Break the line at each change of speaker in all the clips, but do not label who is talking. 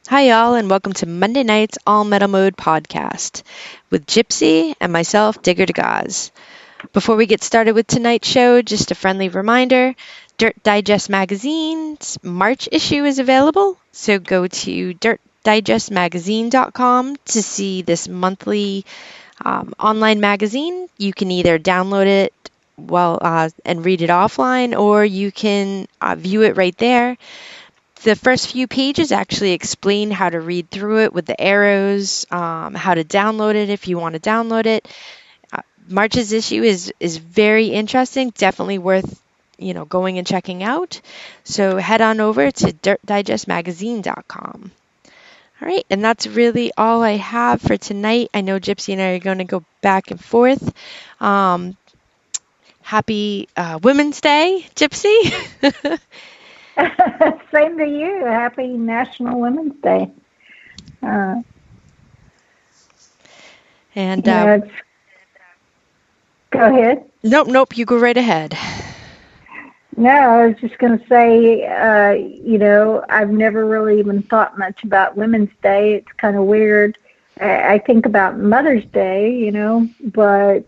Hi, y'all, and welcome to Monday night's All Metal Mode podcast with Gypsy and myself, Digger DeGaz. Before we get started with tonight's show, just a friendly reminder, Dirt Digest Magazine's March issue is available, so go to dirtdigestmagazine.com to see this monthly online magazine. You can either download it and read it offline, or you can view it right there. The first few pages actually explain how to read through it with the arrows, how to download it if you want to download it. March's issue is very interesting, definitely worth going and checking out. So head on over to dirtdigestmagazine.com. All right, and that's really all I have for tonight. I know Gypsy and I are going to go back and forth. Happy Women's Day, Gypsy.
Same to you. Happy National Women's Day.
And
go ahead.
Nope. You go right ahead.
No, I was just going to say, I've never really even thought much about Women's Day. It's kind of weird. I think about Mother's Day, but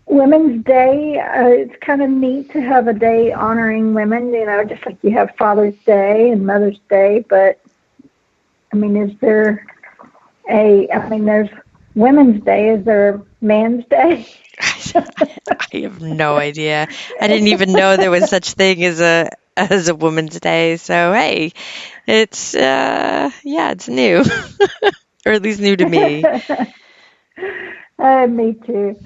Women's Day, it's kind of neat to have a day honoring women, just like you have Father's Day and Mother's Day. But, there's Women's Day. Is there Man's Day?
I have no idea. I didn't even know there was such thing as a Woman's Day. So, hey, it's, it's new, or at least new to me.
Me too.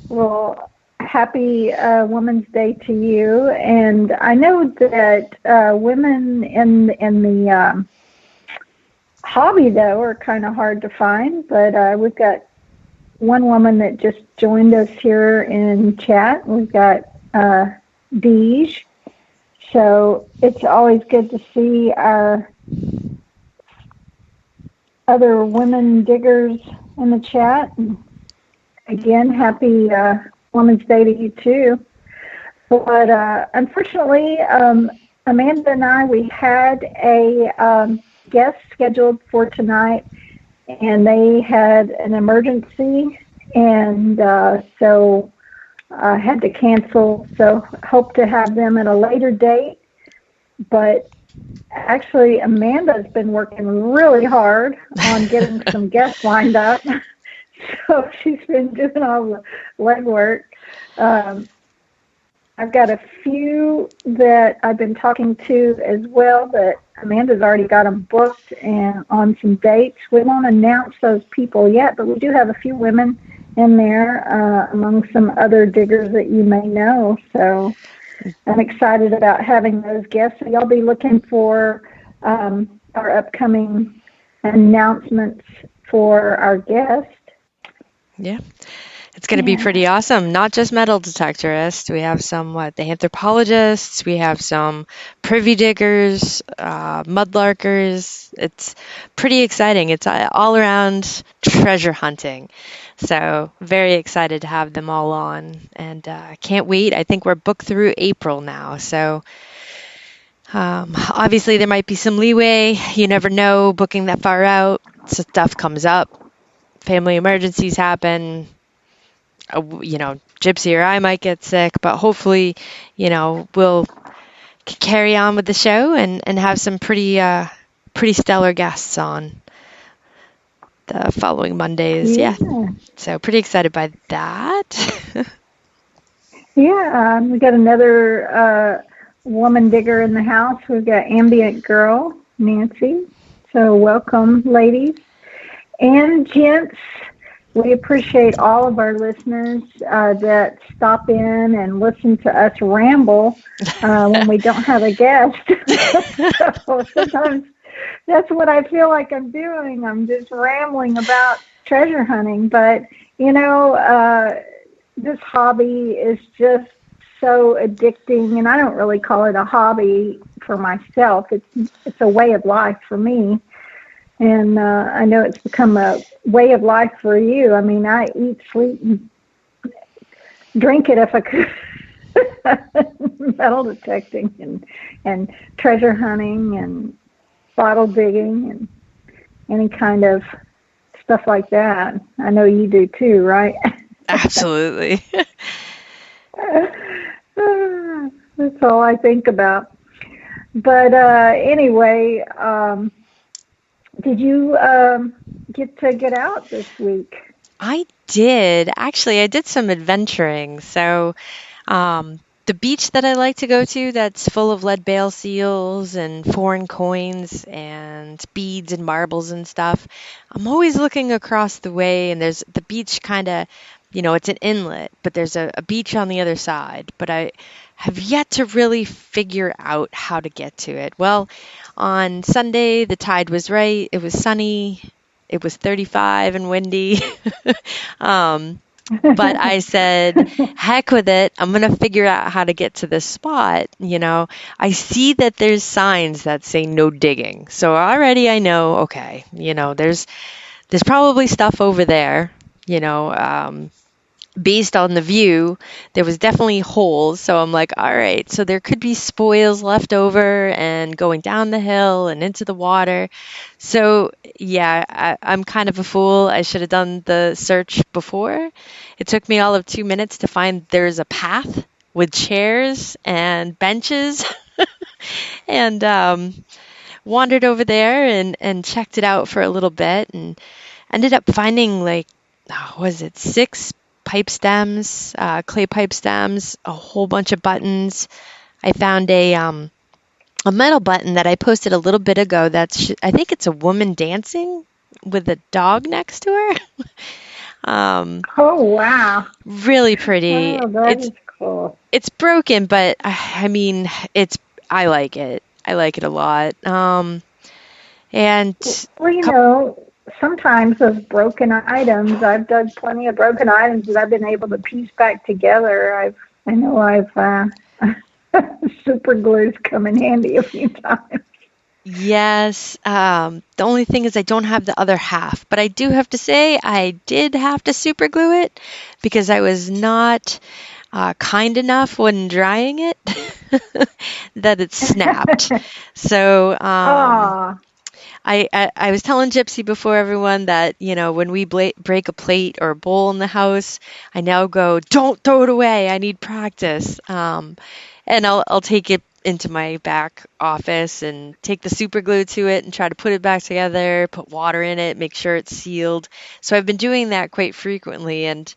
Well, happy Women's Day to you. And I know that women in the hobby, though, are kind of hard to find. But we've got one woman that just joined us here in chat. We've got Deej. So it's always good to see our other women diggers in the chat. And again, happy Women's Day to you, too. But unfortunately, Amanda and I, we had a guest scheduled for tonight, and they had an emergency, and so I had to cancel. So hope to have them at a later date. But actually, Amanda's been working really hard on getting some guests lined up. So she's been doing all the legwork. I've got a few that I've been talking to as well, but Amanda's already got them booked and on some dates. We won't announce those people yet, but we do have a few women in there among some other diggers that you may know. So I'm excited about having those guests. So y'all be looking for our upcoming announcements for our guests.
Yeah, it's going to be pretty awesome. Not just metal detectorists. We have some, the anthropologists. We have some privy diggers, mudlarkers. It's pretty exciting. It's all around treasure hunting. So very excited to have them all on, and can't wait. I think we're booked through April now. So obviously there might be some leeway. You never know, booking that far out. Stuff comes up. Family emergencies happen, Gypsy or I might get sick, but hopefully, we'll carry on with the show and have some pretty stellar guests on the following Mondays. Yeah. So pretty excited by that.
Yeah, we got another woman digger in the house. We've got Ambient Girl, Nancy. So welcome, ladies. And gents, we appreciate all of our listeners that stop in and listen to us ramble when we don't have a guest. So sometimes that's what I feel like I'm doing. I'm just rambling about treasure hunting. But, this hobby is just so addicting, and I don't really call it a hobby for myself. It's a way of life for me. And I know it's become a way of life for you. I mean, I eat, sleep, and drink it if I could. metal detecting and treasure hunting and bottle digging and any kind of stuff like that. I know you do too, right?
Absolutely.
That's all I think about. But anyway, did you get out this week?
I did. Actually, I did some adventuring. So, the beach that I like to go to that's full of lead bale seals and foreign coins and beads and marbles and stuff. I'm always looking across the way, and there's the beach kind of, it's an inlet, but there's a beach on the other side. But I have yet to really figure out how to get to it. Well, on Sunday, the tide was right. It was sunny. It was 35 and windy. um, but I said, heck with it. I'm going to figure out how to get to this spot. I see that there's signs that say no digging. So already I know, okay, there's probably stuff over there, based on the view, there was definitely holes. So I'm like, all right, so there could be spoils left over and going down the hill and into the water. So yeah, I'm kind of a fool. I should have done the search before. It took me all of 2 minutes to find there's a path with chairs and benches and wandered over there and checked it out for a little bit and ended up finding like, was it 6 pipe stems, clay pipe stems, a whole bunch of buttons. I found a metal button that I posted a little bit ago. I think it's a woman dancing with a dog next to her.
Oh wow!
Really pretty.
Oh, that is cool.
It's broken, but I mean, I like it. I like it a lot. And
Well, sometimes those broken items, I've done plenty of broken items that I've been able to piece back together. I know I've super glue's come in handy a few times.
yes, the only thing is I don't have the other half, but I do have to say I did have to super glue it because I was not kind enough when drying it that it snapped. So I was telling Gypsy before everyone that, when we break a plate or a bowl in the house, I now go, don't throw it away. I need practice. And I'll take it into my back office and take the super glue to it and try to put it back together, put water in it, make sure it's sealed. So I've been doing that quite frequently. And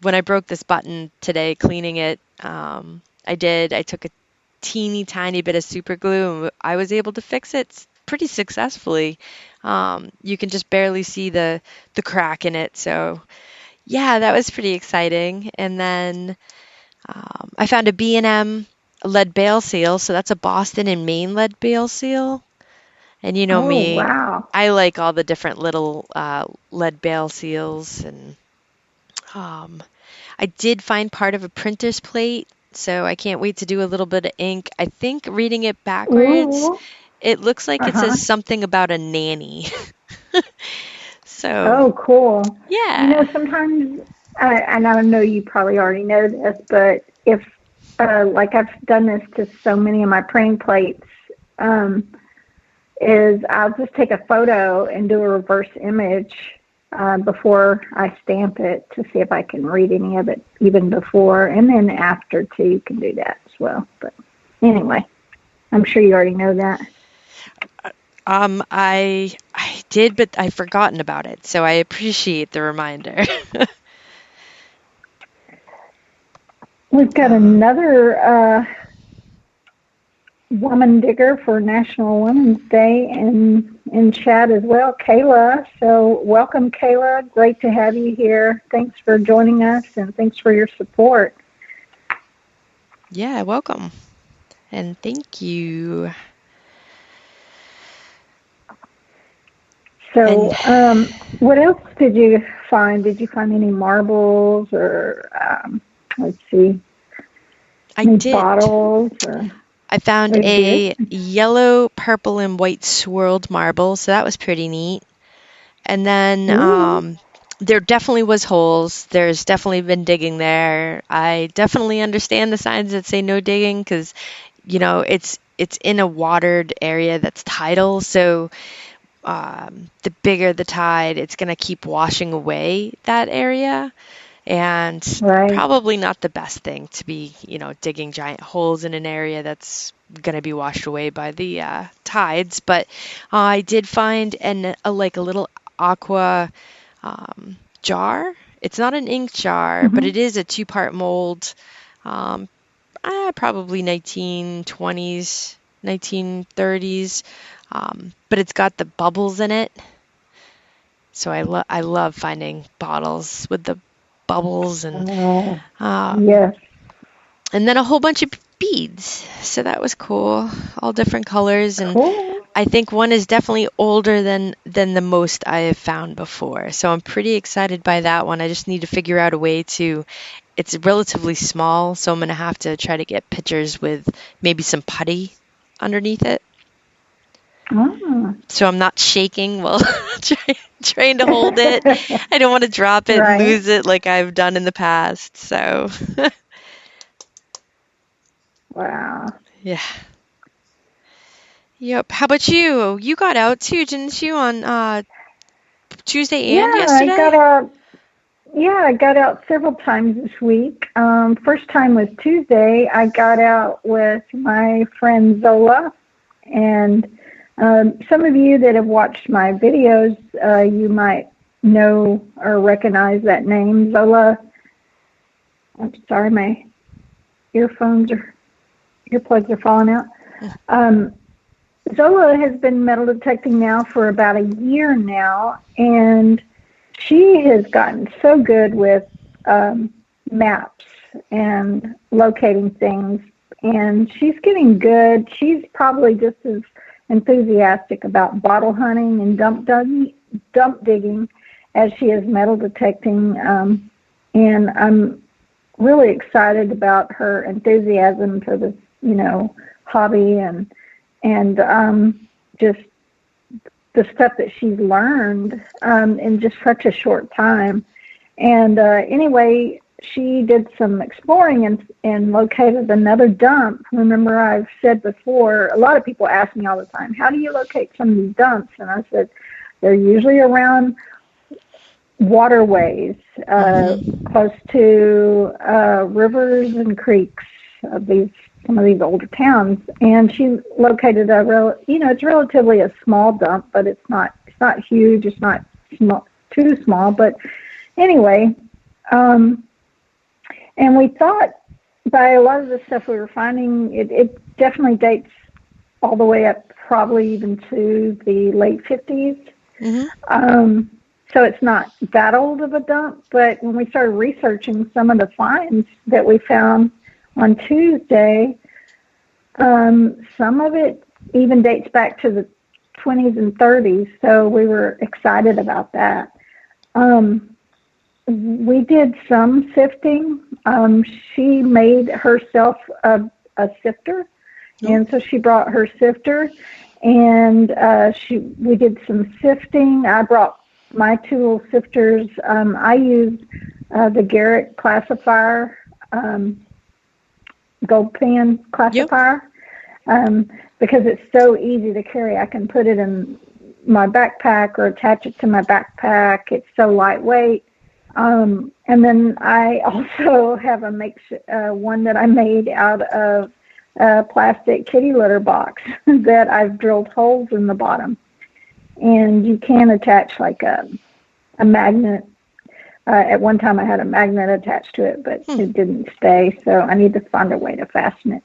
when I broke this button today, cleaning it, I took a teeny tiny bit of super glue and I was able to fix it pretty successfully. You can just barely see the crack in it. So yeah, that was pretty exciting. And then I found a B&M lead bale seal. So that's a Boston and Maine lead bale seal. And you know
Oh
me,
wow!
I like all the different little lead bale seals. And I did find part of a printer's plate. So I can't wait to do a little bit of ink. I think reading it backwards,
Ooh.
it looks like it
Uh-huh.
says something about a nanny. So,
Oh, cool.
yeah.
Sometimes, and I know you probably already know this, but if, like I've done this to so many of my printing plates, is I'll just take a photo and do a reverse image before I stamp it to see if I can read any of it even before, and then after too, you can do that as well. But anyway, I'm sure you already know that.
I did, but I've forgotten about it, so I appreciate the reminder.
We've got another woman digger for National Women's Day in chat as well, Kayla. So welcome, Kayla. Great to have you here. Thanks for joining us and thanks for your support.
Yeah, welcome. And thank you.
So what else did you find? Did you find any marbles or, let's see, any bottles?
I found a yellow, purple, and white swirled marble, so that was pretty neat. And then There definitely was holes. There's definitely been digging there. I definitely understand the signs that say no digging because, it's in a watered area that's tidal. So the bigger the tide, it's going to keep washing away that area. And
Right.
probably not the best thing to be, digging giant holes in an area that's going to be washed away by the tides. But I did find like a little aqua jar. It's not an ink jar, but
Hmm.
it is a two-part mold. Um, Probably 1920s, 1930s. But it's got the bubbles in it. So I love finding bottles with the bubbles
Oh,
um,
yes.
and then a whole bunch of beads. So that was cool, all different colors, and
Cool.
I think one is definitely older than the most I have found before. So I'm pretty excited by that one. I just need to figure out a way to. It's relatively small, so I'm gonna have to try to get pictures with maybe some putty underneath it,
Ah.
so I'm not shaking while trying to hold it. I don't want to drop it and
Right.
lose it like I've done in the past. So,
Wow.
yeah. Yep. How about you? You got out too, didn't you, on Tuesday and
Yeah, I got
yesterday?
out. Yeah, I got out several times this week. First time was Tuesday. I got out with my friend Zola, and some of you that have watched my videos, you might know or recognize that name, Zola. I'm sorry, my earplugs are falling out. Um, Zola has been metal detecting now for about a year now, and she has gotten so good with maps and locating things, and she's getting good. She's probably just as enthusiastic about bottle hunting and dump digging as she is metal detecting, and I'm really excited about her enthusiasm for this, hobby and just the stuff that she's learned in just such a short time. And anyway, she did some exploring and located another dump. Remember, I've said before, a lot of people ask me all the time, how do you locate some of these dumps? And I said, they're usually around waterways,
Mm-hmm.
close to rivers and creeks of these some of these older towns. And she located it's relatively a small dump, but it's not huge, it's not small, too small. But anyway, um, and we thought by a lot of the stuff we were finding, it definitely dates all the way up, probably even to the late 50s.
Mm-hmm.
Um, so it's not that old of a dump, but when we started researching some of the finds that we found on Tuesday, some of it even dates back to the 20s and 30s, so we were excited about that. We did some sifting. She made herself a sifter,
Oh,
and so she brought her sifter, and we did some sifting. I brought my two little sifters. I used the Garrett classifier, gold pan
yep.
classifier, because it's so easy to carry. I can put it in my backpack or attach it to my backpack. It's so lightweight. And then I also have one that I made out of a plastic kitty litter box that I've drilled holes in the bottom. And you can attach like a magnet. At one time I had a magnet attached to it, but
Hmm.
it didn't stay, so I need to find a way to fasten it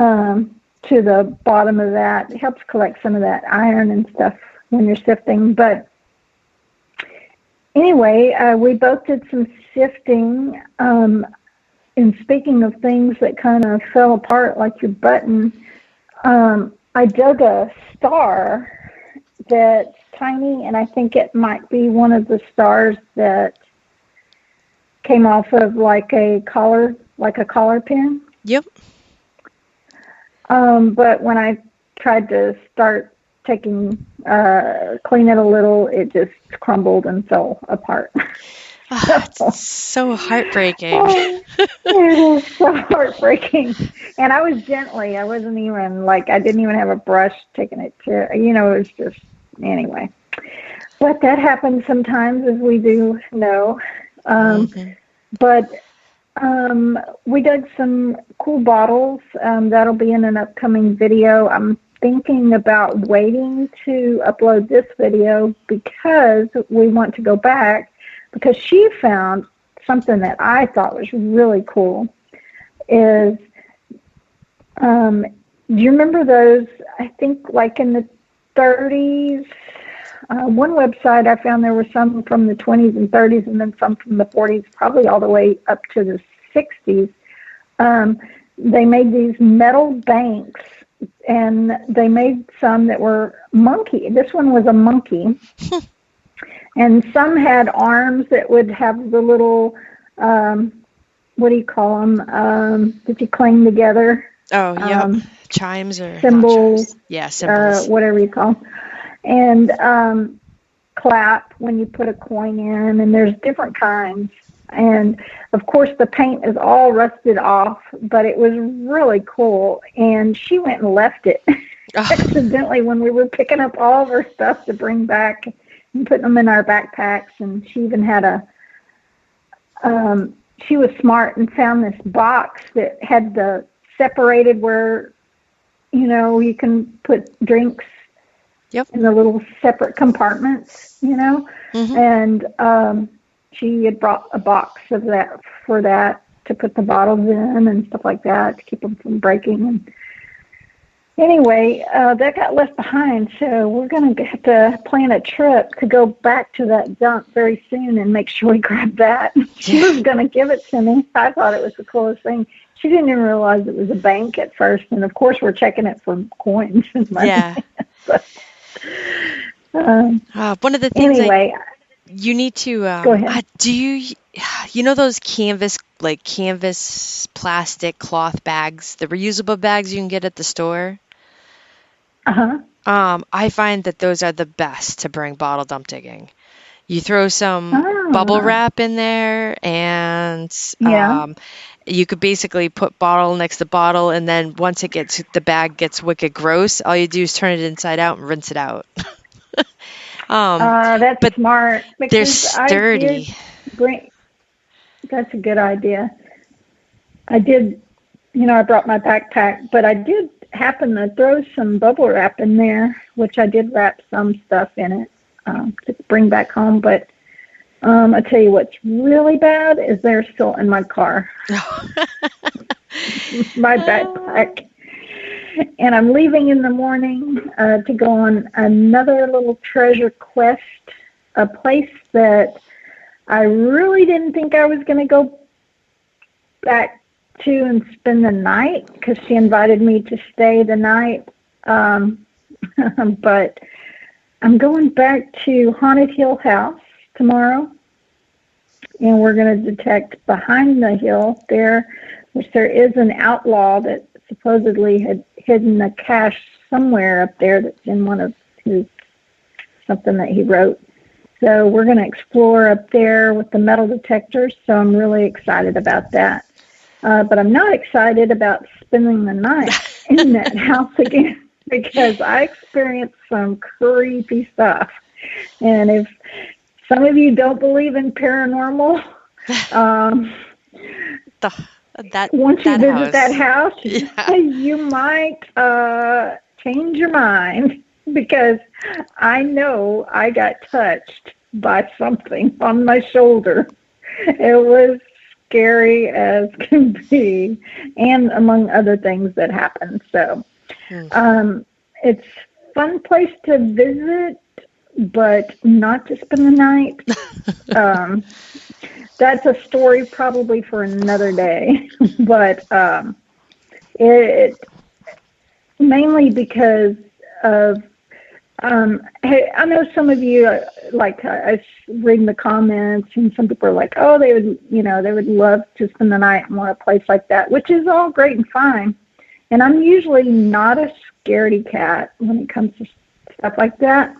to the bottom of that. It helps collect some of that iron and stuff when you're sifting. But anyway, we both did some sifting. And speaking of things that kind of fell apart like your button, I dug a star that's tiny, and I think it might be one of the stars that came off of like a collar pin.
Yep.
But when I tried to start clean it a little, it just crumbled and fell apart.
Oh, it's so heartbreaking.
Oh, it is so heartbreaking. And I was gently, I wasn't even like, I didn't even have a brush taking it to, it was just, anyway. But that happens sometimes, as we do know. But we dug some cool bottles. That'll be in an upcoming video. I'm thinking about waiting to upload this video because we want to go back, because she found something that I thought was really cool. Do you remember those, I think like in the 30s, one website I found there were some from the 20s and 30s and then some from the 40s, probably all the way up to the 60s. They made these metal banks, and they made some that were monkey. This one was a monkey. And some had arms that would have the little, what do you call them, that you clang together.
Oh, yep. Chimes or
symbols.
Chimes. Yeah, symbols.
Whatever you call them. And clap when you put a coin in, and there's different kinds. And, of course, the paint is all rusted off, but it was really cool. And she went and left it accidentally when we were picking up all of her stuff to bring back and putting them in our backpacks. And she even had she was smart and found this box that had the separated where, you can put drinks in the little separate compartments, And she had brought a box of that for that to put the bottles in and stuff like that to keep them from breaking. And anyway, that got left behind, so we're going to have to plan a trip to go back to that dump very soon and make sure we grab that. She was going to give it to me. I thought it was the coolest thing. She didn't even realize it was a bank at first, and of course we're checking it for coins and money.
Yeah.
But,
one of the things
anyway,
you need to
go ahead.
Do you know those canvas plastic cloth bags, the reusable bags you can get at the store? I find that those are the best to bring bottle dump digging. You throw some bubble wrap in there, and you could basically put bottle next to bottle, and then once the bag gets wicked gross, all you do is turn it inside out and rinse it out.
That's smart.
They're sturdy.
That's a good idea. I did, I brought my backpack, but I did happen to throw some bubble wrap in there, which I did wrap some stuff in it to bring back home. But I tell you what's really bad is they're still in my car. My backpack. And I'm leaving in the morning to go on another little treasure quest, a place that I really didn't think I was going to go back to and spend the night, because she invited me to stay the night. But I'm going back to Haunted Hill House tomorrow, and we're going to detect behind the hill there, which there is an outlaw that supposedly had hidden a cache somewhere up there that's in one of his, something that he wrote. So we're going to explore up there with the metal detectors, so I'm really excited about that. But I'm not excited about spending the night in that house again, because I experienced some creepy stuff. And if some of you don't believe in paranormal, once you visit that house, you might change your mind, because I know I got touched by something on my shoulder. It was scary as can be, and among other things that happened. So it's a fun place to visit, but not to spend the night. That's a story probably for another day. But it mainly because of hey, I know some of you, I read the comments, and some people are like, oh, they would love to spend the night in a place like that, which is all great and fine. And I'm usually not a scaredy cat when it comes to stuff like that.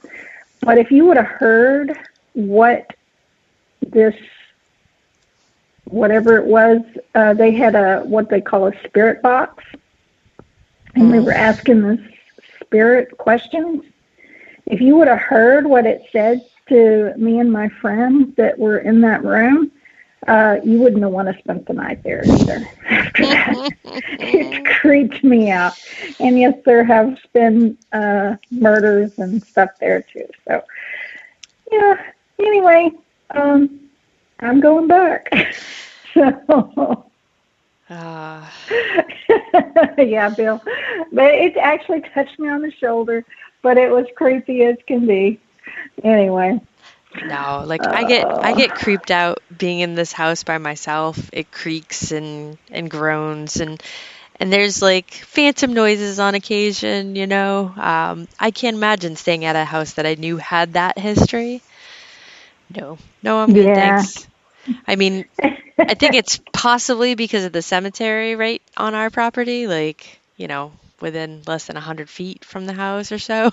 But if you would have heard what this, whatever it was, they had what they call a spirit box, and we were asking this spirit questions. If you would have heard what it said to me and my friends that were in that room, you wouldn't have want to spend the night there either. After that, it creeped me out. And yes, there have been murders and stuff there too. So, yeah. Anyway, I'm going back. So. Yeah, Bill. But it actually touched me on the shoulder, but it was creepy as can be. Anyway.
No, like I get creeped out being in this house by myself. It creaks and groans and there's like phantom noises on occasion, you know. I can't imagine staying at a house that I knew had that history. No, I'm good, thanks. I mean, I think it's possibly because of the cemetery right on our property, like, you know, within less than 100 feet from the house or so.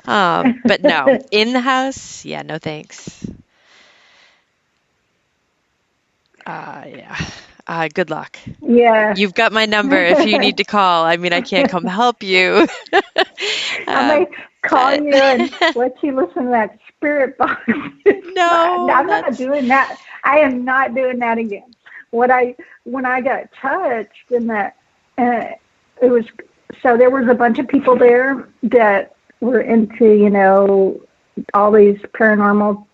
But no, in the house, yeah, no thanks. Yeah. Good luck.
Yeah.
You've got my number if you need to call. I mean, I can't come help you.
I may call you and let you listen to that spirit box.
No,
I'm not doing that. I am not doing that again. When I got touched in that, it was, so there was a bunch of people there that were into, you know, all these paranormal,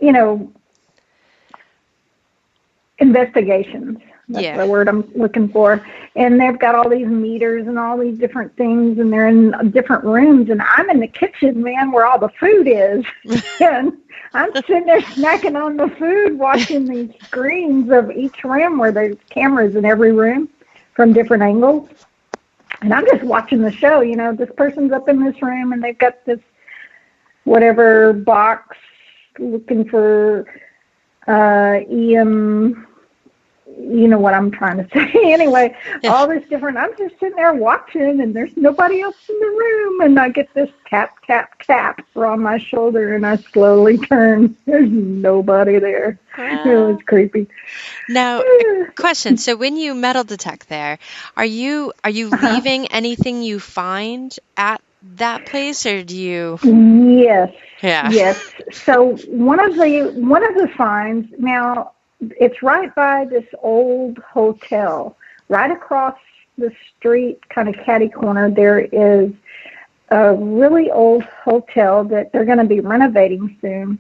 you know, investigations. That's the word I'm looking for. And they've got all these meters and all these different things, and they're in different rooms. And I'm in the kitchen, man, where all the food is. And I'm sitting there snacking on the food, watching these screens of each room where there's cameras in every room from different angles. And I'm just watching the show. You know, this person's up in this room, and they've got this whatever box looking for EM, you know what I'm trying to say. Anyway, all this different, I'm just sitting there watching, and there's nobody else in the room, and I get this tap, tap, tap on my shoulder, and I slowly turn. There's nobody there. It was creepy.
Now, question. So when you metal detect there, are you leaving anything you find at that place, or do you?
Yes.
Yeah.
Yes. So one of the finds, now it's right by this old hotel. Right across the street, kind of catty corner, there is a really old hotel that they're going to be renovating soon.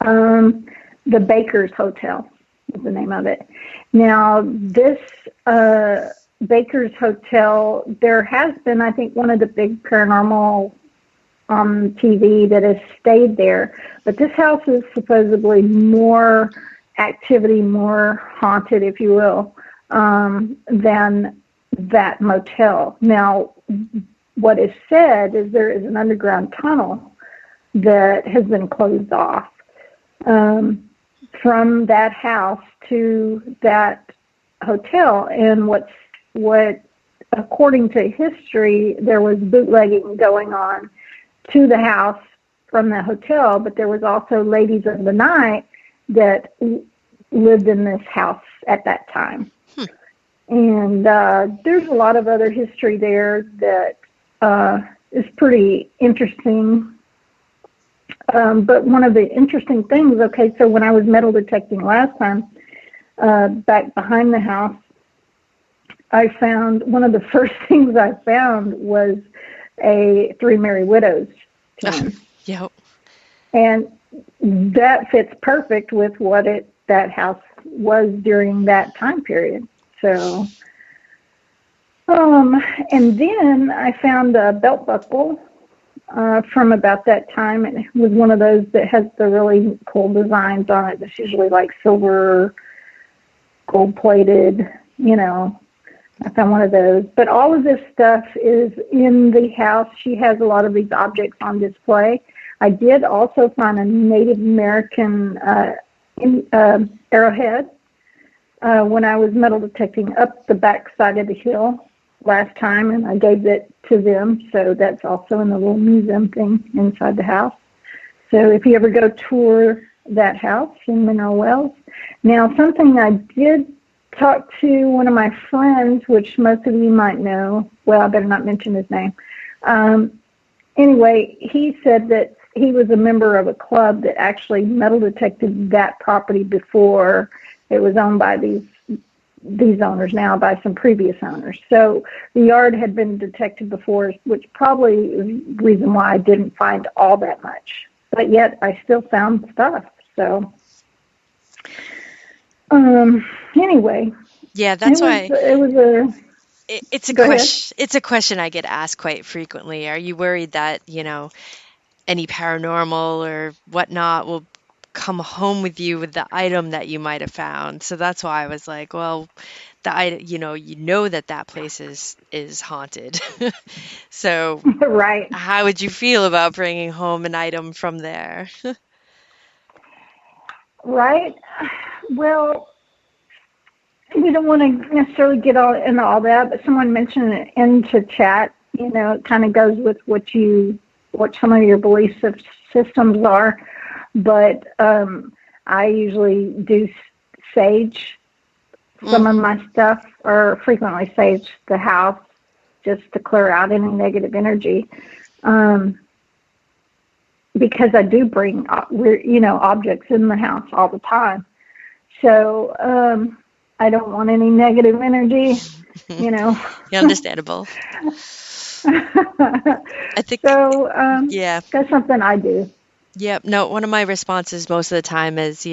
The Baker's Hotel is the name of it. Now, this Baker's Hotel, there has been, I think, one of the big paranormal on TV that has stayed there. But this house is supposedly more activity, more haunted, if you will, than that motel. Now, what is said is there is an underground tunnel that has been closed off from that house to that hotel. And what according to history, there was bootlegging going on to the house from the hotel, but there was also ladies of the night that lived in this house at that time. And there's a lot of other history there that is pretty interesting. But one of the interesting things, okay, so when I was metal detecting last time, back behind the house, I found, one of the first things I found was a Three Merry Widows tomb.
Yep.
And that fits perfect with what that house was during that time period. So, and then I found a belt buckle from about that time. It was one of those that has the really cool designs on it. It's usually like silver, gold-plated, you know. I found one of those. But all of this stuff is in the house. She has a lot of these objects on display. I did also find a Native American arrowhead when I was metal detecting up the back side of the hill. last time, and I gave it to them. So that's also in the little museum thing inside the house. So if you ever go tour that house in Mineral Wells. Now, something I did talk to one of my friends, which most of you might know. Well, I better not mention his name. Anyway, he said that he was a member of a club that actually metal detected that property before it was owned by these owners now, by some previous owners. So the yard had been detected before, which probably is the reason why I didn't find all that much. But yet I still found stuff. So anyway,
Yeah, that's why
it was a
it's a
go ahead.
question. It's a question I get asked quite frequently. Are you worried that, any paranormal or whatnot will come home with you with the item that you might have found? So that's why I was like, well, the item, that place is haunted. So
Right.
how would you feel about bringing home an item from there?
Right. Well, we don't want to necessarily get all into all that, but someone mentioned it into chat. It kind of goes with what some of your belief systems are. But I usually do sage some of my stuff, or frequently sage the house just to clear out any negative energy. Because I do bring, objects in the house all the time. So I don't want any negative energy,
Understandable. I think,
So
yeah.
that's something I do.
Yep. No, one of my responses most of the time is,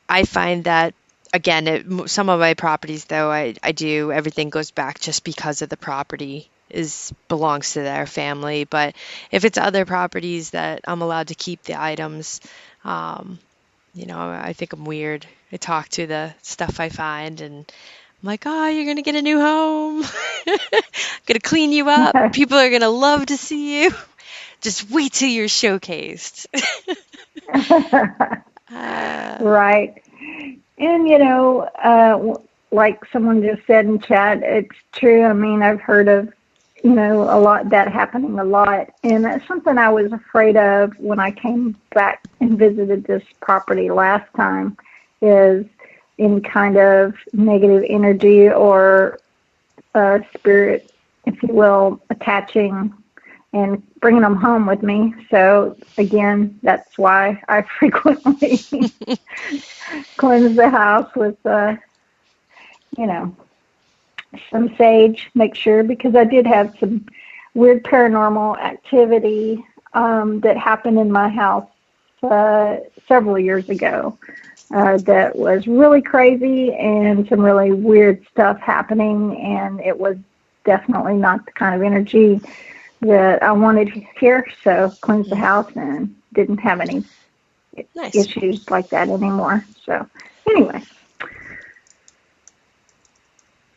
I find that, again, some of my properties, though, I do, everything goes back just because of the property belongs to their family. But if it's other properties that I'm allowed to keep the items, I think I'm weird. I talk to the stuff I find and I'm like, oh, you're going to get a new home. Going to clean you up. People are going to love to see you. Just wait till you're showcased.
Right. And, like someone just said in chat, it's true. I mean, I've heard of, a lot that happening a lot. And that's something I was afraid of when I came back and visited this property last time, is any kind of negative energy or spirit, if you will, attaching and bringing them home with me. So again, that's why I frequently cleanse the house with, some sage, make sure, because I did have some weird paranormal activity that happened in my house several years ago that was really crazy, and some really weird stuff happening, and it was definitely not the kind of energy that I wanted here. So cleansed the house and didn't have any issues like that anymore. So anyway.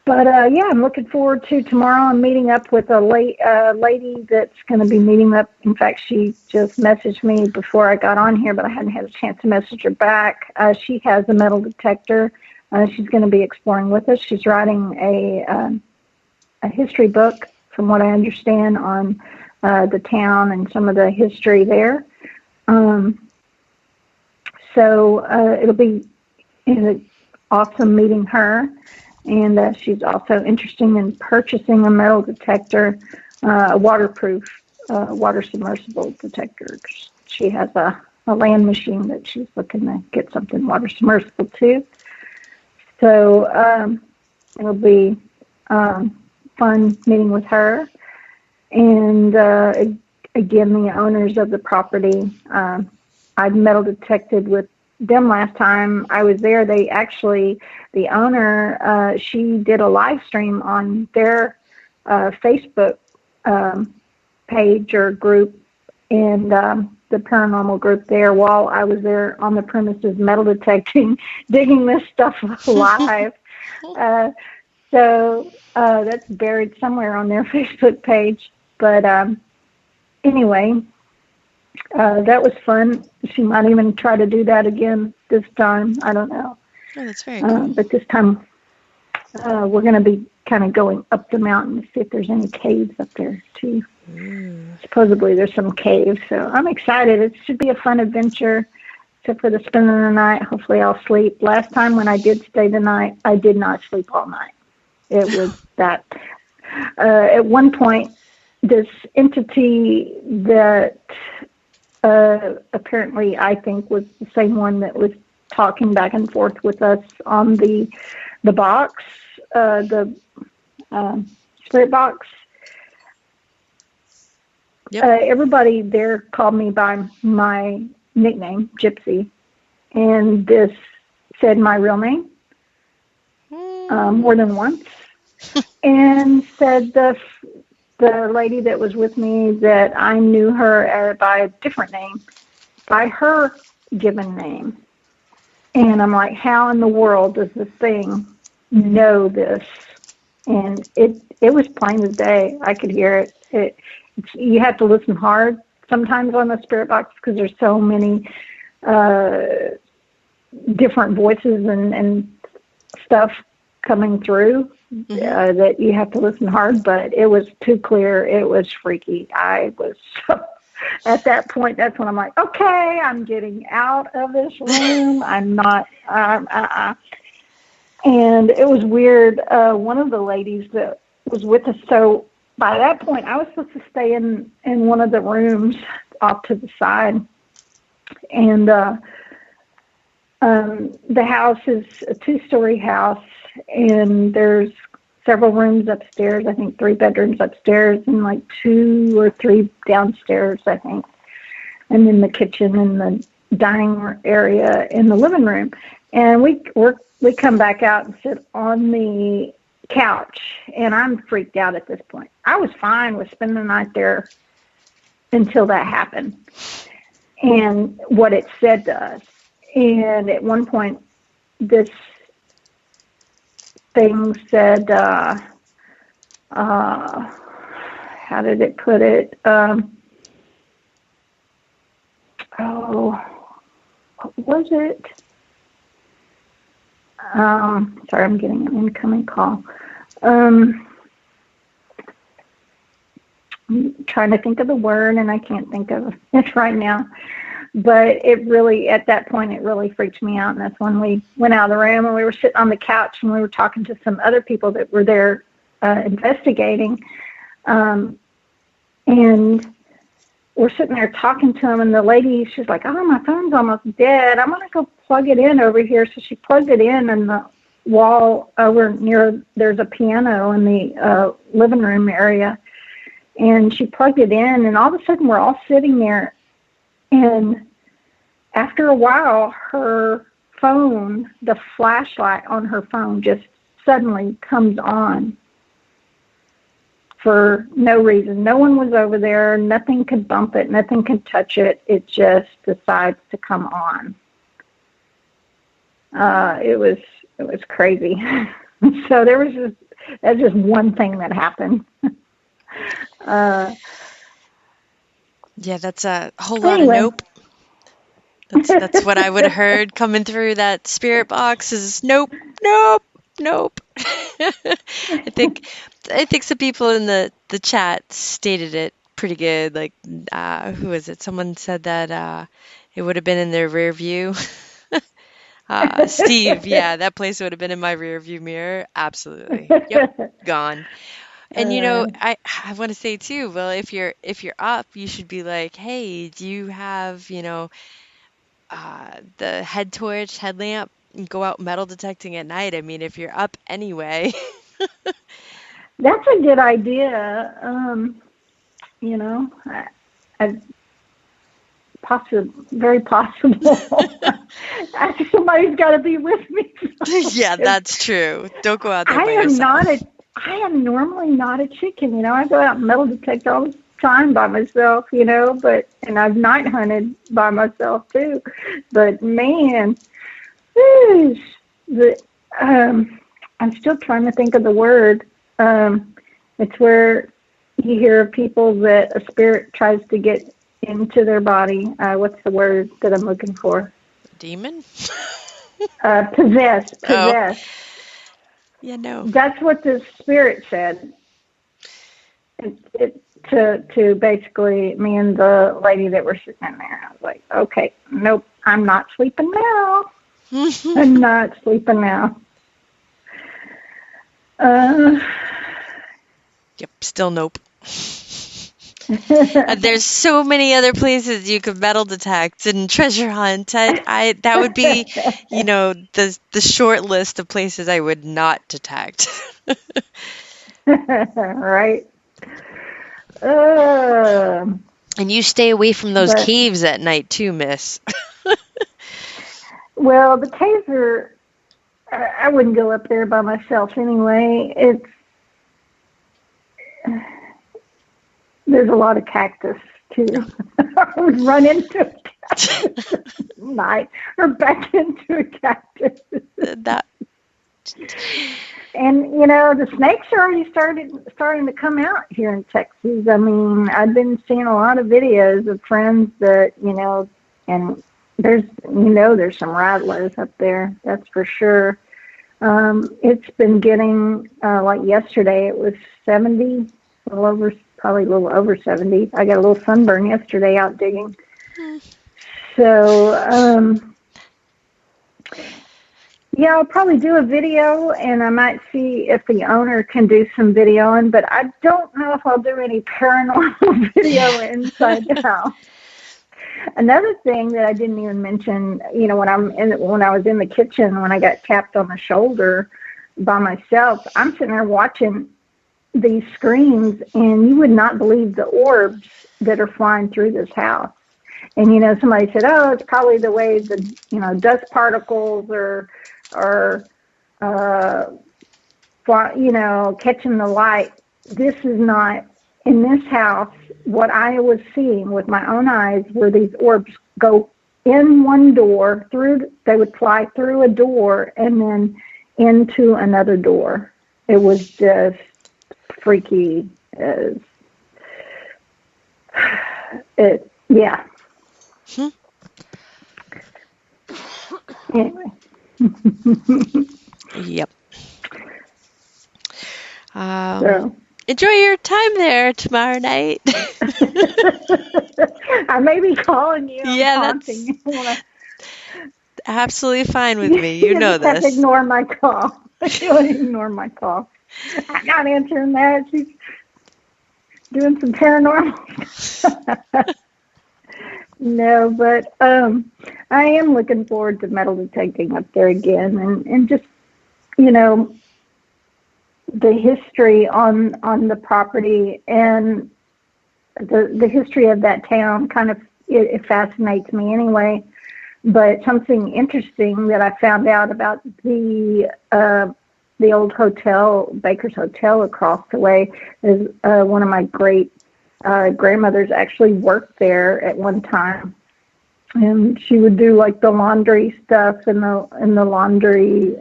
But, I'm looking forward to tomorrow. I'm meeting up with a lady that's going to be meeting up. In fact, she just messaged me before I got on here, but I hadn't had a chance to message her back. She has a metal detector. She's going to be exploring with us. She's writing a history book, from what I understand, on the town and some of the history there. So it'll be awesome meeting her. And she's also interested in purchasing a metal detector, a waterproof water submersible detector. She has a land machine that she's looking to get something water submersible too. So it'll be fun meeting with her. And again, the owners of the property, I'd metal detected with them last time I was there. They actually, the owner, she did a live stream on their Facebook page or group, and the paranormal group there, while I was there on the premises metal detecting, digging this stuff live. So that's buried somewhere on their Facebook page. But anyway, that was fun. She might even try to do that again this time. I don't know.
Oh, that's very cool.
But this time we're going to be kind of going up the mountain to see if there's any caves up there too.
Mm.
Supposedly there's some caves, so I'm excited. It should be a fun adventure, except for the spending the night. Hopefully I'll sleep. Last time when I did stay the night, I did not sleep all night. It was that. At one point, this entity that apparently I think was the same one that was talking back and forth with us on the box, the spirit box.
Yep.
Everybody there called me by my nickname, Gypsy, and this said my real name more than once, and said the lady that was with me that I knew her by a different name, by her given name. And I'm like, how in the world does this thing know this? And it was plain as day. I could hear it. You have to listen hard sometimes on the spirit box because there's so many different voices and stuff coming through that you have to listen hard. But it was too clear. It was freaky. I was at that point. That's when I'm like, okay, I'm getting out of this room. I'm not. And it was weird. One of the ladies that was with us, so by that point, I was supposed to stay in one of the rooms off to the side. And the house is a 2-story house, and there's several rooms upstairs, I think 3 bedrooms upstairs, and like 2 or 3 downstairs, I think. And then the kitchen and the dining area and the living room. And we come back out and sit on the couch, and I'm freaked out at this point. I was fine with spending the night there until that happened and what it said to us. And at one point, this thing said, how did it put it? What was it? Sorry, I'm getting an incoming call. I'm trying to think of the word, and I can't think of it right now. But it really, at that point, it really freaked me out. And that's when we went out of the room, and we were sitting on the couch, and we were talking to some other people that were there investigating. And we're sitting there talking to them, and the lady, she's like, oh, my phone's almost dead. I'm going to go plug it in over here. So she plugged it in the wall over near, there's a piano in the living room area. And she plugged it in, and all of a sudden we're all sitting there. And after a while, her phone, the flashlight on her phone just suddenly comes on for no reason. No one was over there. Nothing could bump it. Nothing could touch it. It just decides to come on. It was crazy. So that's just one thing that happened.
Yeah, that's a whole lot of nope. That's what I would have heard coming through that spirit box is nope, nope, nope. I think some people in the chat stated it pretty good. Like, who is it? Someone said that it would have been in their rear view. Steve, yeah, that place would have been in my rear view mirror. Absolutely. Yep, gone. And I want to say too, well, if you're up, you should be like, hey, do you have, the head torch, headlamp, and go out metal detecting at night? I mean, if you're up anyway.
That's a good idea. Very possible. Somebody's got to be with me.
Yeah, that's true. Don't go out there by
yourself. I am normally not a chicken, I go out and metal detect all the time by myself, and I've night hunted by myself too. But man, I'm still trying to think of the word. It's where you hear of people that a spirit tries to get into their body. What's the word that I'm looking for?
Demon?
Possessed.
Oh. Yeah, no.
That's what the spirit said. To basically me and the lady that were sitting in there. I was like, okay, nope, I'm not sleeping now. I'm not sleeping now.
Yep, still nope. There's so many other places you could metal detect and treasure hunt. That would be, the short list of places I would not detect.
Right. Uh,
And you stay away from those
but
caves at night too, miss.
well, the caves are. I wouldn't go up there by myself anyway. There's a lot of cactus too. I would run into a cactus at night or back into a cactus.
That
And the snakes are already starting to come out here in Texas. I mean, I've been seeing a lot of videos of friends that and there's some rattlers up there. That's for sure. It's been getting like yesterday. It was 70, probably a little over 70. I got a little sunburn yesterday out digging. So. Yeah, I'll probably do a video, and I might see if the owner can do some videoing, but I don't know if I'll do any paranormal video inside the house. Another thing that I didn't even mention, when I was in the kitchen, when I got tapped on the shoulder by myself, I'm sitting there watching these screens, and you would not believe the orbs that are flying through this house. And, somebody said, oh, it's probably the way the, dust particles are catching the light. This is not, in this house, what I was seeing with my own eyes were these orbs go in one door, they would fly through a door and then into another door. It was just freaky. Yeah. Anyway.
Yep.
So.
Enjoy your time there tomorrow night.
I may be calling you.
Yeah, that's absolutely fine with me. You know
just have to
this.
ignore my call. You'll ignore my call. I'm not answering that. She's doing some paranormal. No, but I am looking forward to metal detecting up there again, and just the history on the property and the history of that town kind of it fascinates me anyway. But something interesting that I found out about the old hotel, Baker's Hotel across the way, is one of my great grandmothers actually worked there at one time, and she would do like the laundry stuff and the laundry,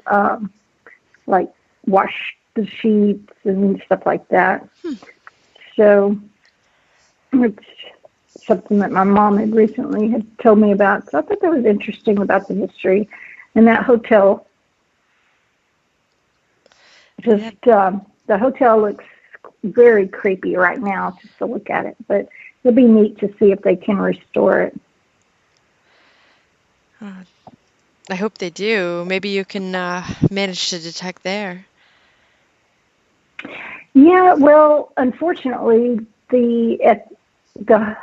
like wash the sheets and stuff like that. So it's something that my mom had recently had told me about. So I thought that was interesting about the history. And that hotel, the hotel looks very creepy right now just to look at it. But it'll be neat to see if they can restore it.
I hope they do. Maybe you can manage to detect there.
Yeah, well, unfortunately, the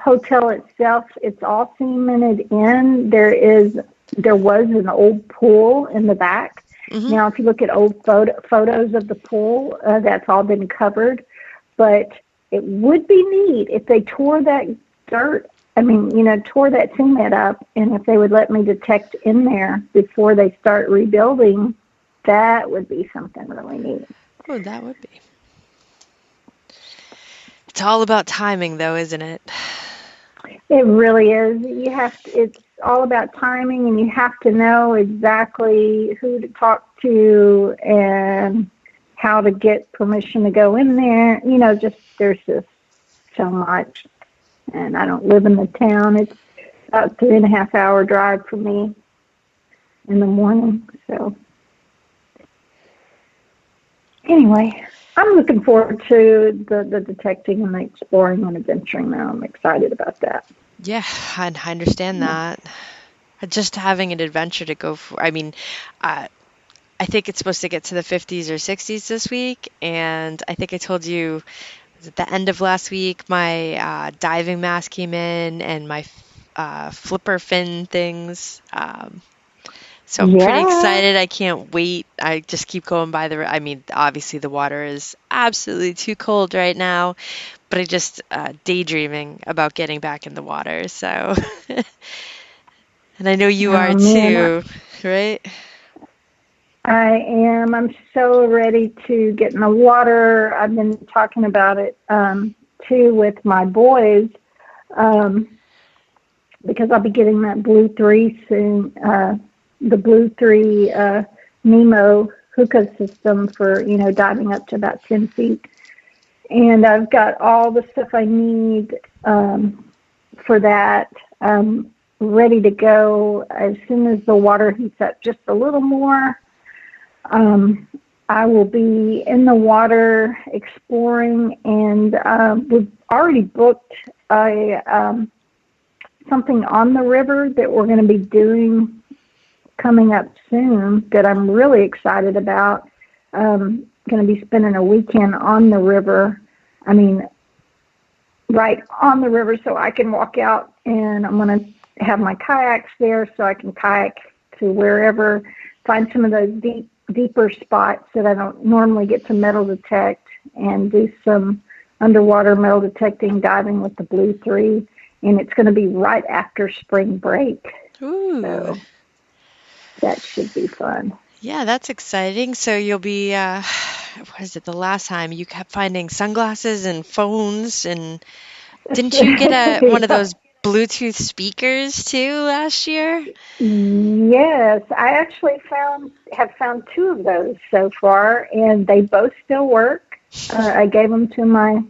hotel itself, it's all cemented in. There was an old pool in the back. Mm-hmm. Now, if you look at old photos of the pool, that's all been covered. But it would be neat if they tore that tore that cement up, and if they would let me detect in there before they start rebuilding, that would be something really neat.
Oh, that would be. It's all about timing, though, isn't it?
It really is. It's all about timing, and you have to know exactly who to talk to and how to get permission to go in there. There's just so much. And I don't live in the town. It's about a 3.5 hour drive for me in the morning. So Anyway, I'm looking forward to the detecting and the exploring and adventuring now. I'm excited about that.
Yeah, I understand that. Just having an adventure to go for. I mean, uh, I think it's supposed to get to the 50s or 60s this week, and I think I told you at the end of last week my diving mask came in and my flipper fin things. So I'm pretty
Yeah.
excited. I can't wait. I just keep going by I mean, obviously the water is absolutely too cold right now, but I just daydreaming about getting back in the water. So, and I know you
Oh
are
man,
too, right?
I am. I'm so ready to get in the water. I've been talking about it too with my boys um, because I'll be getting that Blue 3 soon. The Blue 3 Nemo hookah system for, diving up to about 10 feet. And I've got all the stuff I need for that ready to go as soon as the water heats up just a little more. I will be in the water exploring, and we've already booked something on the river that we're going to be doing coming up soon that I'm really excited about. Going to be spending a weekend on the river. I mean, right on the river, so I can walk out, and I'm going to have my kayaks there so I can kayak to wherever, find some of those deeper spots that I don't normally get to metal detect, and do some underwater metal detecting diving with the Blue 3. And it's going to be right after spring break.
Ooh.
So that should be fun.
Yeah, that's exciting. So you'll be, what is it, the last time you kept finding sunglasses and phones, and didn't you get one of
Yeah.
those Bluetooth speakers too last year?
Yes, I actually have found two of those so far, and they both still work. I gave them to my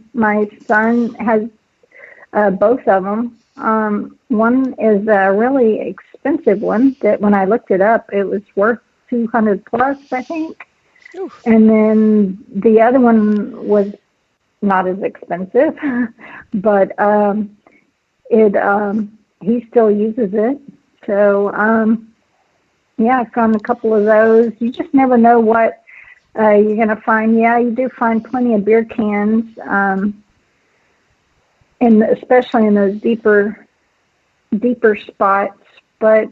son. Has both of them. One is a really expensive one that when I looked it up, it was worth 200 plus, I think.
Ooh.
And then the other one was not as expensive, but it he still uses it. So yeah, I found a couple of those. You just never know what you're going to find. Yeah, you do find plenty of beer cans, and especially in those deeper spots. But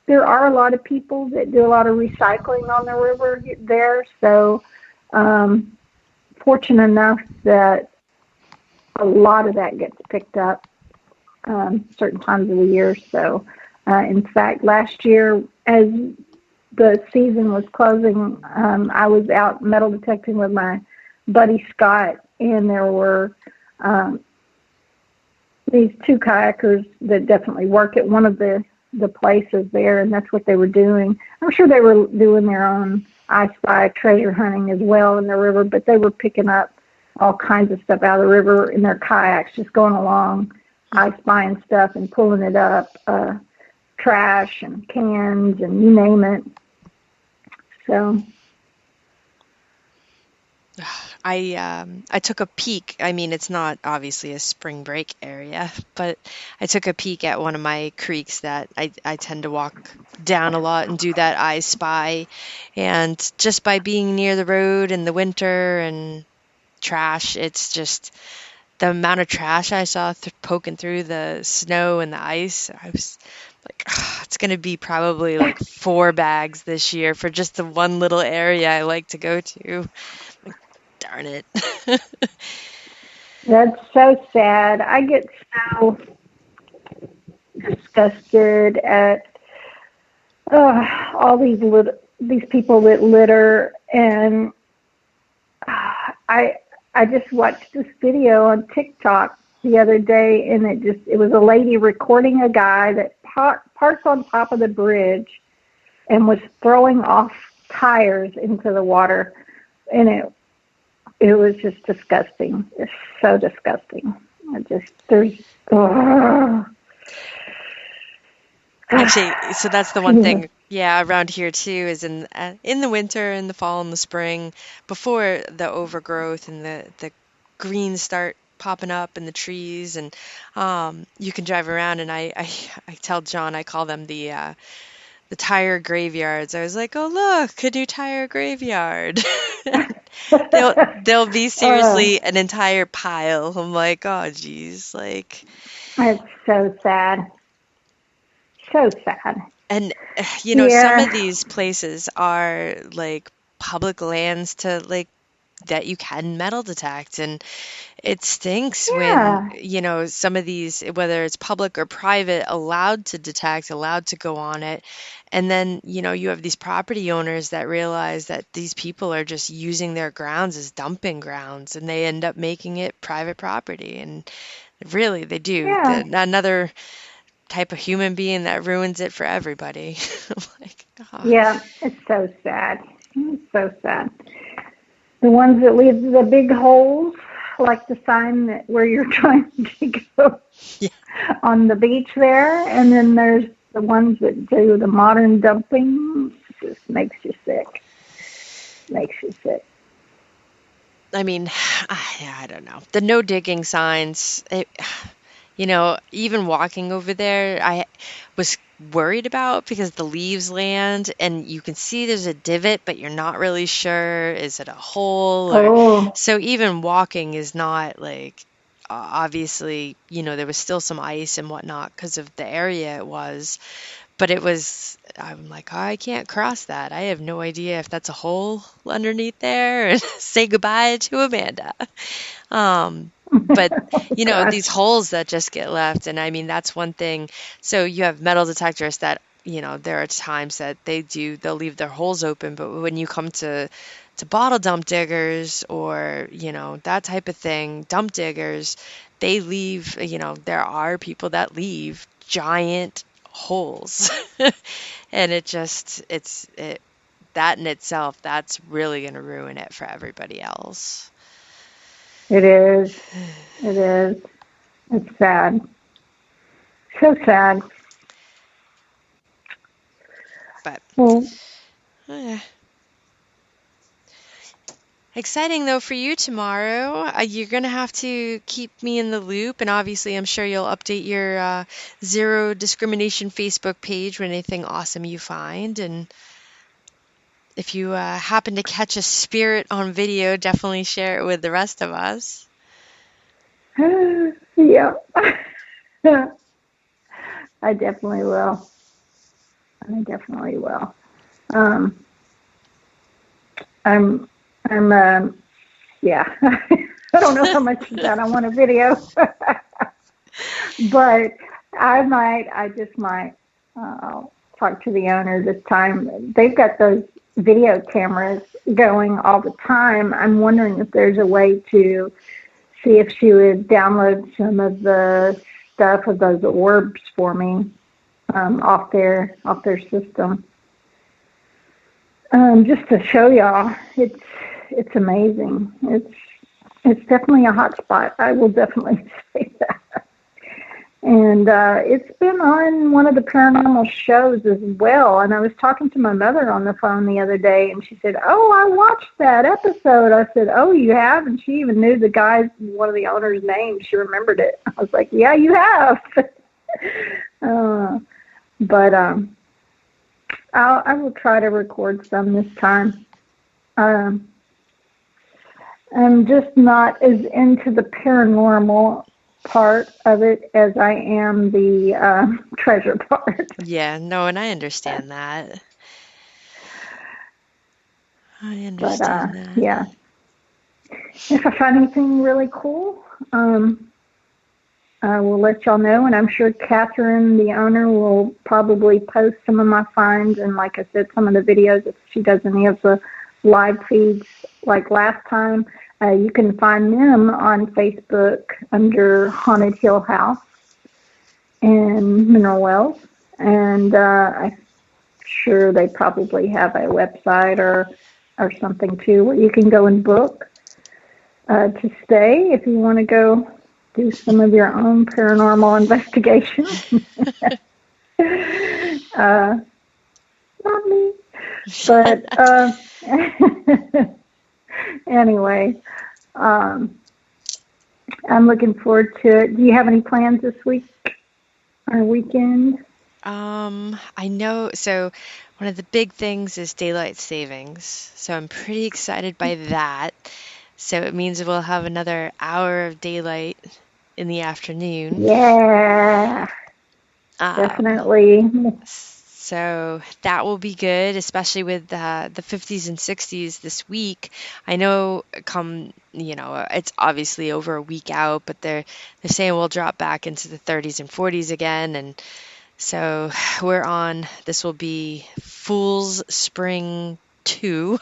there are a lot of people that do a lot of recycling on the river there. So fortunate enough that a lot of that gets picked up certain times of the year. So in fact, last year, as the season was closing, I was out metal detecting with my buddy Scott, and there were these two kayakers that definitely work at one of the places there, and that's what they were doing. I'm sure they were doing their own I Spy treasure hunting as well in the river, but they were picking up all kinds of stuff out of the river in their kayaks, just going along, I Spying stuff and pulling it up, trash and cans and you name it. So
I took a peek. I mean, it's not obviously a spring break area, but I took a peek at one of my creeks that I tend to walk down a lot and do that I Spy. And just by being near the road in the winter and trash, it's just the amount of trash I saw poking through the snow and the ice. I was like, it's going to be probably like 4 bags this year for just the one little area I like to go to. Darn it.
that's so sad. I get so disgusted at all these people that litter, and I just watched this video on TikTok the other day, and it was a lady recording a guy that parked on top of the bridge and was throwing off tires into the water, and it was just disgusting. It's so disgusting. There's
Actually, so that's the one thing Yeah, around here too is in the winter, in the fall, and the spring, before the overgrowth and the greens start popping up in the trees, and you can drive around. And I tell John I call them the tire graveyards. I was like, oh look, a new tire graveyard. There'll be
Oh,
seriously an entire pile. I'm like, oh geez, like.
it's so sad. So sad.
And some of
Yeah.
these places are like public lands to like that you can metal detect, and it stinks when,
Yeah.
some of these, whether it's public or private, allowed to detect, allowed to go on it. And then, you have these property owners that realize that these people are just using their grounds as dumping grounds, and they end up making it private property. And really, they do.
Yeah.
Another type of human being that ruins it for everybody. I'm like, oh,
Yeah. It's so sad. It's so sad. The ones that leave the big holes, like the sign that where you're trying to go
yeah.
on the beach there, and then there's the ones that do the modern dumping. Just makes you sick. Makes you sick.
I mean, I don't know. The no digging signs, even walking over there, I was worried about because the leaves land and you can see there's a divot, but you're not really sure, is it a hole or
Oh,
so even walking is not like obviously, there was still some ice and whatnot because of the area it was, but I'm like, oh, I can't cross that. I have no idea if that's a hole underneath there and say goodbye to Amanda. But
oh gosh.
these holes that just get left, and I mean that's one thing. So you have metal detectors that, there are times that they'll leave their holes open, but when you come to bottle dump diggers or, that type of thing, dump diggers, they leave, there are people that leave giant holes. And that in itself, that's really going to ruin it for everybody else.
It is. It is. It's sad. So sad.
But
Well,
eh, exciting though for you tomorrow. You're going to have to keep me in the loop, and obviously, I'm sure you'll update your Zero Discrimination Facebook page when anything awesome you find. And if you happen to catch a spirit on video, definitely share it with the rest of us.
yeah. I definitely will. I definitely will. Um, I'm, yeah. I don't know how much of that I want a video, but I just might talk to the owner this time. They've got those video cameras going all the time. I'm wondering if there's a way to see if she would download some of the stuff of those orbs for me off their system. Just to show y'all, it's amazing. It's definitely a hot spot. I will definitely say that. And it's been on one of the paranormal shows as well. And I was talking to my mother on the phone the other day, and she said, "Oh, I watched that episode." I said, "Oh, you have?" And she even knew one of the owners' names. She remembered it. I was like, "Yeah, you have." But I will try to record some this time. Um, I'm just not as into the paranormal part of it as I am the treasure part.
Yeah, no, and I understand that. I
But
understand that.
yeah, if I find anything really cool, I will let y'all know. And I'm sure Catherine, the owner, will probably post some of my finds. And like I said, some of the videos, if she does any of the live feeds like last time, you can find them on Facebook under Haunted Hill House in Mineral Wells. And I'm sure they probably have a website or something too where you can go and book to stay if you want to go do some of your own paranormal investigation. not me. But anyway, um, I'm looking forward to it. Do you have any plans this week or weekend?
I know, so one of the big things is daylight savings. So I'm pretty excited by that. So it means we'll have another hour of daylight in the afternoon.
Yeah,
Um,
definitely.
so that will be good, especially with the 50s and 60s this week. I know it's obviously over a week out, but they're saying we'll drop back into the 30s and 40s again, and so this will be Fool's Spring 2,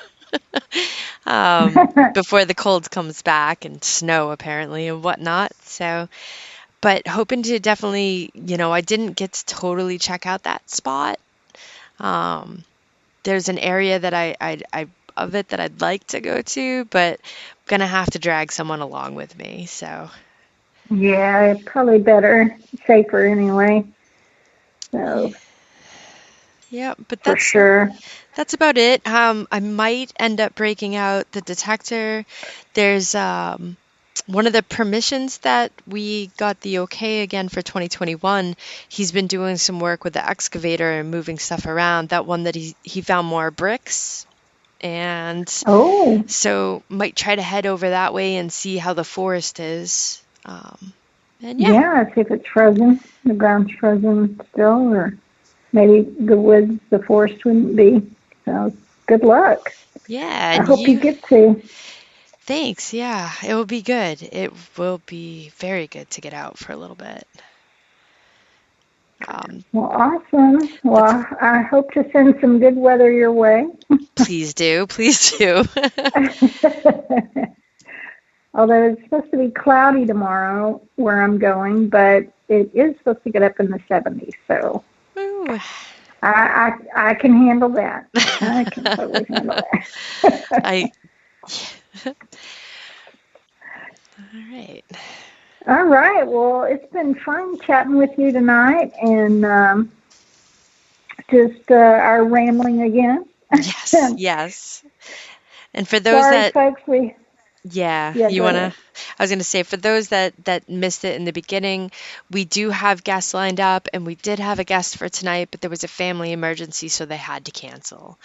before the cold comes back and snow apparently and whatnot. So, but hoping to definitely, I didn't get to totally check out that spot. Um, there's an area that I of it that I'd like to go to, but I'm gonna have to drag someone along with me. So,
Yeah, probably better, safer anyway.
yeah,
So
yeah, but
for sure.
that's about it. I might end up breaking out the detector. There's one of the permissions that we got the okay again for 2021. He's been doing some work with the excavator and moving stuff around. That one that he found more bricks, and
Oh,
so might try to head over that way and see how the forest is. And yeah,
yeah. See if it's frozen. The ground's frozen still, or maybe the woods, the forest wouldn't be. So good luck.
yeah,
I
and
hope you
you.
get to.
Thanks. Yeah, it will be good. It will be very good to get out for a little bit. Um,
Well, awesome.
that's
Well, I hope to send some good weather your way.
Please do, please do.
Although it's supposed to be cloudy tomorrow where I'm going, but it is supposed to get up in the 70s. So
Ooh.
I can handle that. I can totally handle that.
I. All right.
All right. Well, it's been fun chatting with you tonight, and just our rambling again.
Yes, yes. And for those
Sorry,
that
folks.
Yeah,
Yeah,
you
go
wanna.
ahead.
I was gonna say for those that missed it in the beginning, we do have guests lined up, and we did have a guest for tonight, but there was a family emergency, so they had to cancel.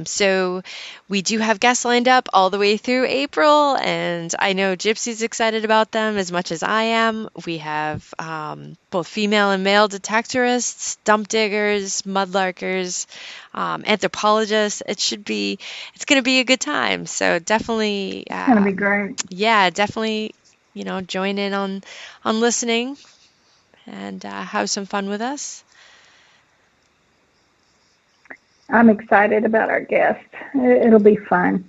So we do have guests lined up all the way through April, and I know Gypsy's excited about them as much as I am. We have both female and male detectorists, dump diggers, mudlarkers, anthropologists. It's going to be a good time. So definitely,
It's going to be great.
yeah, definitely, join in on listening and have some fun with us.
I'm excited about our guest. It'll be fun.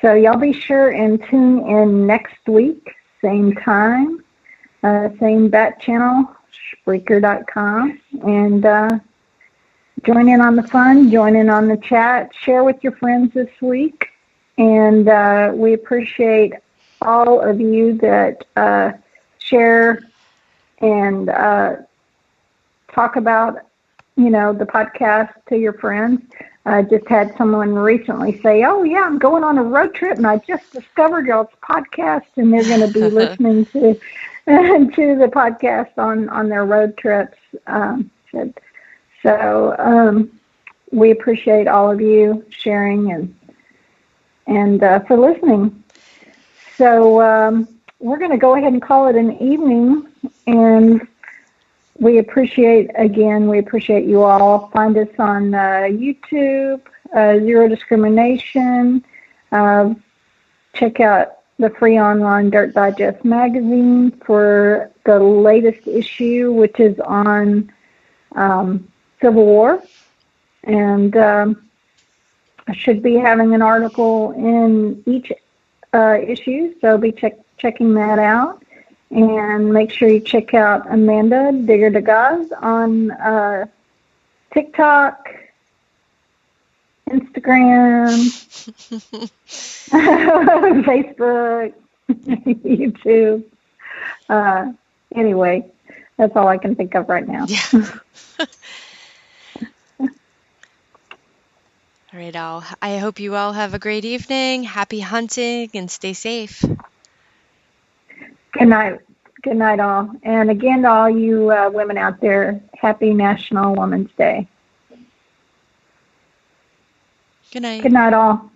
So y'all be sure and tune in next week, same time, same bat channel, Spreaker.com, and join in on the fun, join in on the chat, share with your friends this week, and we appreciate all of you that share and talk about the podcast to your friends. I just had someone recently say, "Oh yeah, I'm going on a road trip, and I just discovered y'all's podcast, and they're going to be listening to to the podcast on their road trips." So we appreciate all of you sharing and for listening. So we're going to go ahead and call it an evening, and we appreciate you all. Find us on YouTube, Zero Discrimination. Check out the free online Dirt Digest magazine for the latest issue, which is on Civil War. And I should be having an article in each issue, so be checking that out. And make sure you check out Amanda Digger de Gaz on TikTok, Instagram, Facebook, YouTube. Anyway, that's all I can think of right now.
Yeah. All right, all. I hope you all have a great evening. Happy hunting and stay safe.
Good night. Good night, all. And again, to all you women out there, happy National Women's Day.
Good night.
Good night, all.